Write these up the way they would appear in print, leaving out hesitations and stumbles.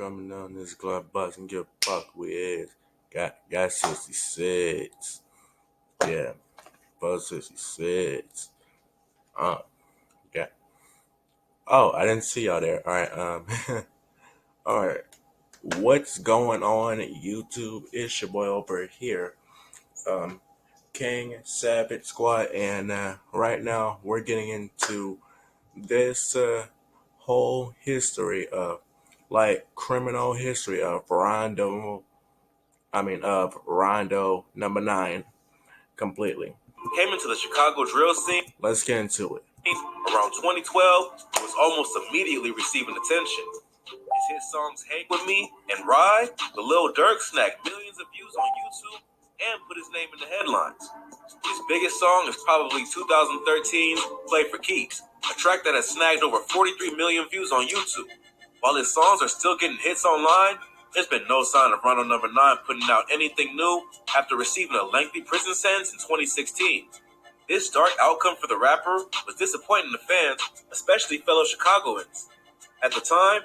coming down this glove box and get fucked with. Got 66. Yeah, buzz 66. Got. Oh, I didn't see y'all there. All right. All right. What's going on, YouTube? It's your boy over here, King Savage Squad, and right now we're getting into this whole history of criminal history of Rondo number 9 completely. Came into the Chicago drill scene. Let's get into it. Around 2012, it was almost immediately receiving attention. His hit songs "Hang With Me" and "Ride" the Lil Durk snagged millions of views on YouTube and put his name in the headlines. His biggest song is probably 2013's "Play for Keeps," a track that has snagged over 43 million views on YouTube. While his songs are still getting hits online, there's been no sign of RondoNumbaNine putting out anything new after receiving a lengthy prison sentence in 2016. This dark outcome for the rapper was disappointing to fans, especially fellow Chicagoans. At the time,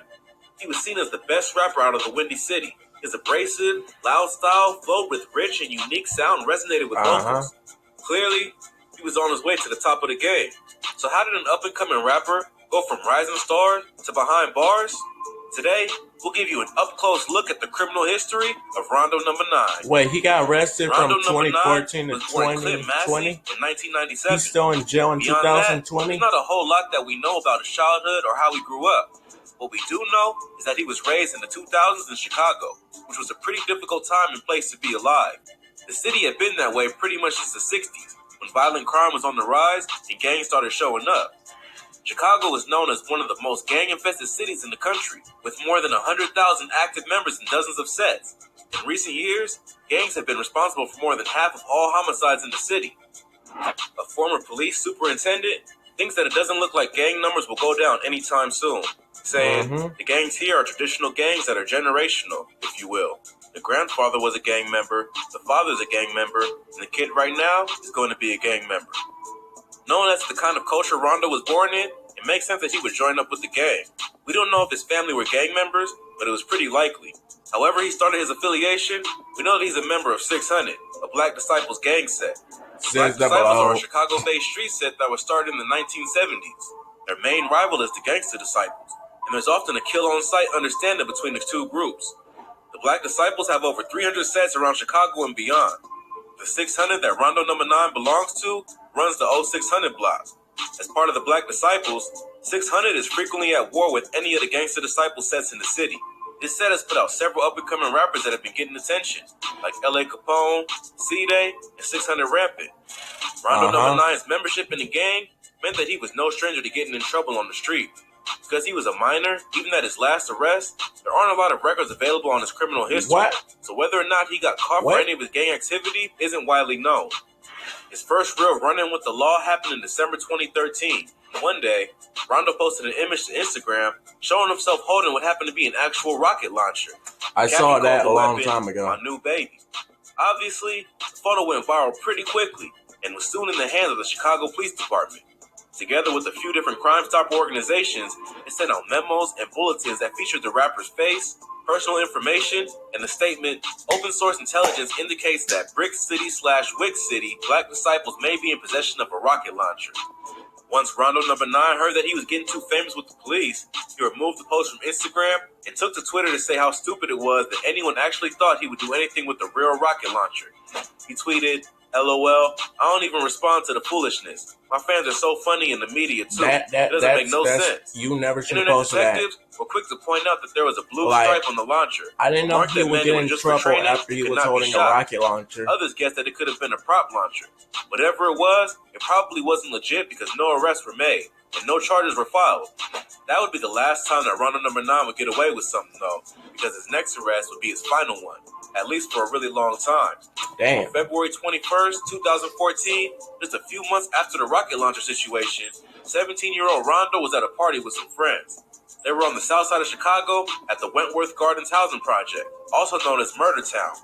he was seen as the best rapper out of the Windy City. His abrasive, loud style flowed with rich and unique sound resonated with locals. Clearly, he was on his way to the top of the game. So how did an up-and-coming rapper go from rising star to behind bars? Today, we'll give you an up-close look at the criminal history of RondoNumbaNine. Wait, he got arrested from 2014 to 2020? In 1997. He's still in jail in 2020? There's not a whole lot that we know about his childhood or how he grew up. What we do know is that he was raised in the 2000s in Chicago, which was a pretty difficult time and place to be alive. The city had been that way pretty much since the 60s, when violent crime was on the rise and gangs started showing up. Chicago is known as one of the most gang-infested cities in the country, with more than 100,000 active members in dozens of sets. In recent years, gangs have been responsible for more than half of all homicides in the city. A former police superintendent thinks that it doesn't look like gang numbers will go down anytime soon, saying the gangs here are traditional gangs that are generational, if you will. The grandfather was a gang member, the father's a gang member, and the kid right now is going to be a gang member. Knowing that's the kind of culture Rondo was born in, it makes sense that he would join up with the gang. We don't know if his family were gang members, but it was pretty likely. However he started his affiliation, we know that he's a member of 600, a Black Disciples gang set. Black Disciples are a Chicago-based street set that was started in the 1970s. Their main rival is the Gangster Disciples, and there's often a kill-on-sight understanding between the two groups. The Black Disciples have over 300 sets around Chicago and beyond. The 600 that RondoNumbaNine belongs to runs the 0600 block. As part of the Black Disciples, 600 is frequently at war with any of the Gangster Disciple sets in the city. This set has put out several up-and-coming rappers that have been getting attention, like L.A. Capone, C-Day, and 600 Rampant. RondoNumbaNine's membership in the gang meant that he was no stranger to getting in trouble on the street. Because he was a minor, even at his last arrest, there aren't a lot of records available on his criminal history. So whether or not he got caught for any of his gang activity isn't widely known. His first real run-in with the law happened in December 2013. One day, Rondo posted an image to Instagram showing himself holding what happened to be an actual rocket launcher. I saw that a long time ago. My new baby. Obviously, the photo went viral pretty quickly and was soon in the hands of the Chicago Police Department. Together with a few different Crime Stopper organizations, it sent out memos and bulletins that featured the rapper's face, personal information, and the statement, "Open source intelligence indicates that Brick City/Wick City Black Disciples may be in possession of a rocket launcher." Once RondoNumbaNine heard that he was getting too famous with the police, he removed the post from Instagram and took to Twitter to say how stupid it was that anyone actually thought he would do anything with a real rocket launcher. He tweeted, "LOL, I don't even respond to the foolishness. My fans are so funny in the media too. It doesn't make no sense." You never should post that. Internet detectives were quick to point out that there was a blue stripe on the launcher. I didn't know he would get in trouble after he was holding a rocket launcher. Others guessed that it could have been a prop launcher. Whatever it was, it probably wasn't legit because no arrests were made and no charges were filed. That would be the last time that RondoNumbaNine would get away with something though, because his next arrest would be his final one, at least for a really long time. Damn. On February 21st, 2014, just a few months after the rocket launcher situation, 17-year-old Rondo was at a party with some friends. They were on the south side of Chicago at the Wentworth Gardens housing project, also known as Murder Town.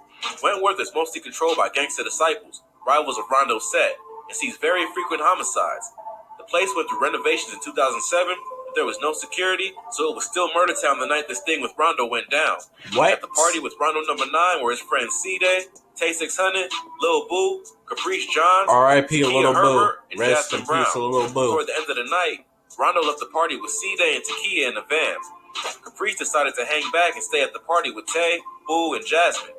Wentworth is mostly controlled by Gangster Disciples, rivals of Rondo's set, and sees very frequent homicides. The place went through renovations in 2007, There was no security, so it was still murder town the night this thing with Rondo went down. What? At the party with RondoNumbaNine were his friends C-Day, Tay600, Lil Boo, Caprice Johns, R.I.P. Lil Boo. and Rest Jasmine in Brown. peace, Lil Boo. Toward the end of the night, Rondo left the party with C-Day and Takia in the van. Caprice decided to hang back and stay at the party with Tay, Boo, and Jasmine.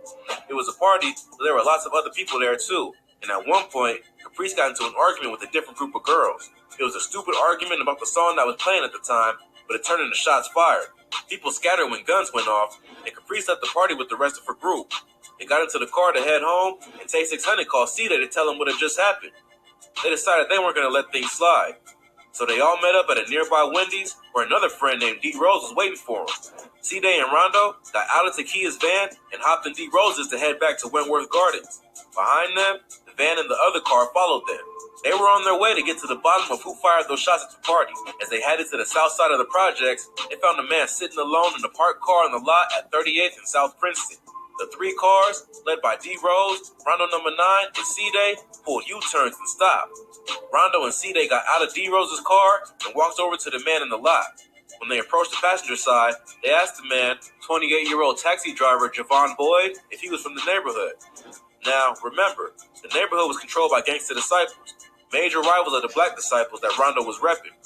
It was a party, but there were lots of other people there too. And at one point, Caprice got into an argument with a different group of girls. It was a stupid argument about the song that was playing at the time, but it turned into shots fired. People scattered when guns went off, and Caprice left the party with the rest of her group. They got into the car to head home, and Tay600 called C-Day to tell him what had just happened. They decided they weren't going to let things slide. So they all met up at a nearby Wendy's where another friend named D. Rose was waiting for them. C-Day and Rondo got out of Takia's van and hopped in D. Rose's to head back to Wentworth Gardens. Behind them, the van and the other car followed them. They were on their way to get to the bottom of who fired those shots at the party. As they headed to the south side of the projects, they found a man sitting alone in a parked car in the lot at 38th and South Princeton. The three cars, led by D. Rose, RondoNumbaNine, and C-Day, pulled U-turns and stopped. Rondo and C-Day got out of D. Rose's car and walked over to the man in the lot. When they approached the passenger side, they asked the man, 28-year-old taxi driver Javon Boyd, if he was from the neighborhood. Now, remember, the neighborhood was controlled by gangster disciples, major rivals of the black disciples that Rondo was repping.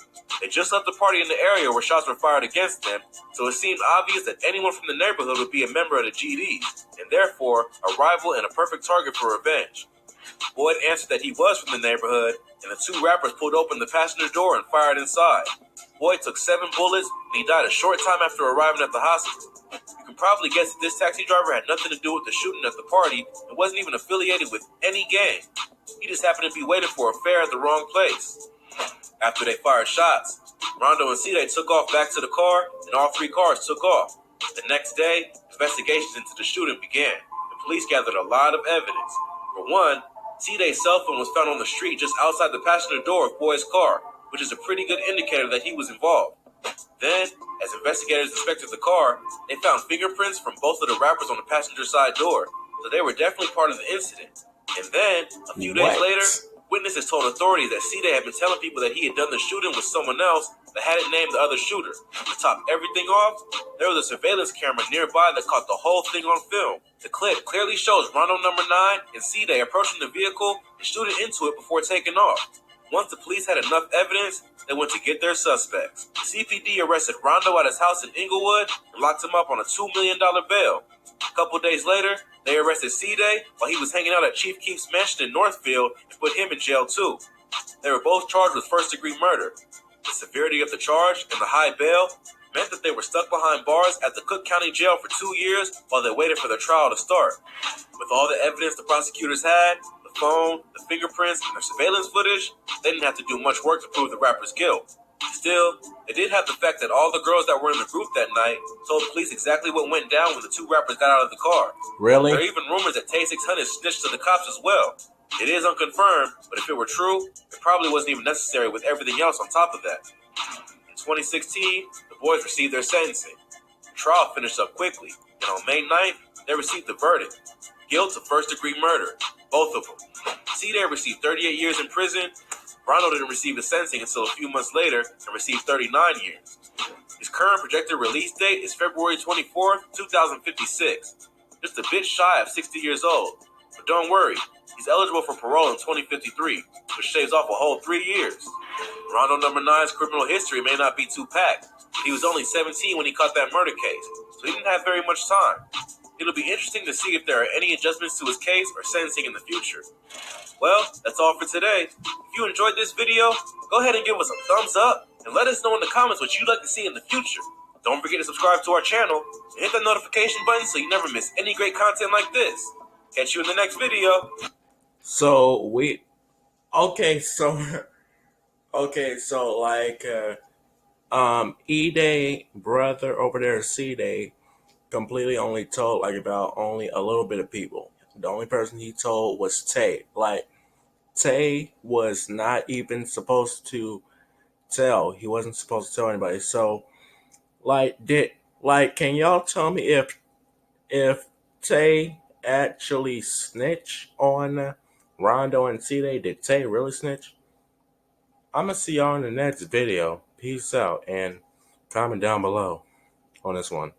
They just left the party in the area where shots were fired against them, so it seemed obvious that anyone from the neighborhood would be a member of the GD, and therefore a rival and a perfect target for revenge. Boyd answered that he was from the neighborhood, and the two rappers pulled open the passenger door and fired inside. Boyd took 7 bullets, and he died a short time after arriving at the hospital. You can probably guess that this taxi driver had nothing to do with the shooting at the party and wasn't even affiliated with any gang. He just happened to be waiting for a fare at the wrong place. After they fired shots, Rondo and C-Day took off back to the car, and all 3 cars took off. The next day, investigations into the shooting began, and police gathered a lot of evidence. For one, C-Day's cell phone was found on the street just outside the passenger door of Boyd's car, which is a pretty good indicator that he was involved. Then, as investigators inspected the car, they found fingerprints from both of the rappers on the passenger side door, so they were definitely part of the incident. And then, a few days later, witnesses told authorities that C-Day had been telling people that he had done the shooting with someone else that hadn't named the other shooter. To top everything off, there was a surveillance camera nearby that caught the whole thing on film. The clip clearly shows RondoNumbaNine and C-Day approaching the vehicle and shooting into it before taking off. Once the police had enough evidence, they went to get their suspects. CPD arrested Rondo at his house in Inglewood and locked him up on a $2 million bail. A couple days later, they arrested C-Day while he was hanging out at Chief Keef's mansion in Northfield and put him in jail too. They were both charged with first-degree murder. The severity of the charge and the high bail meant that they were stuck behind bars at the Cook County Jail for 2 years while they waited for their trial to start. With all the evidence the prosecutors had, the phone, the fingerprints, and the surveillance footage, they didn't have to do much work to prove the rapper's guilt. Still, they did have the fact that all the girls that were in the group that night told police exactly what went down when the 2 rappers got out of the car. Really? There are even rumors that Tay600 snitched to the cops as well. It is unconfirmed, but if it were true, it probably wasn't even necessary with everything else on top of that. In 2016, the boys received their sentencing. The trial finished up quickly, and on May 9th, they received the verdict. Guilt of first-degree murder, both of them. C-Day received 38 years in prison. Rondo didn't receive his sentencing until a few months later and received 39 years. His current projected release date is February 24th, 2056. Just a bit shy of 60 years old. But don't worry, he's eligible for parole in 2053, which shaves off a whole 3 years. RondoNumbaNine's criminal history may not be too packed. He was only 17 when he caught that murder case, so he didn't have very much time. It'll be interesting to see if there are any adjustments to his case or sentencing in the future. Well, that's all for today. If you enjoyed this video, go ahead and give us a thumbs up and let us know in the comments what you'd like to see in the future. Don't forget to subscribe to our channel and hit that notification button so you never miss any great content like this. Catch you in the next video. E-Day brother over there, C-Day, completely only told about only a little bit of people. The only person he told was Tay. Tay was not even supposed to tell. He wasn't supposed to tell anybody. So, can y'all tell me if Tay actually snitched on Rondo and C-Day? Did Tay really snitch? I'm gonna see y'all in the next video. Peace out, and comment down below on this one.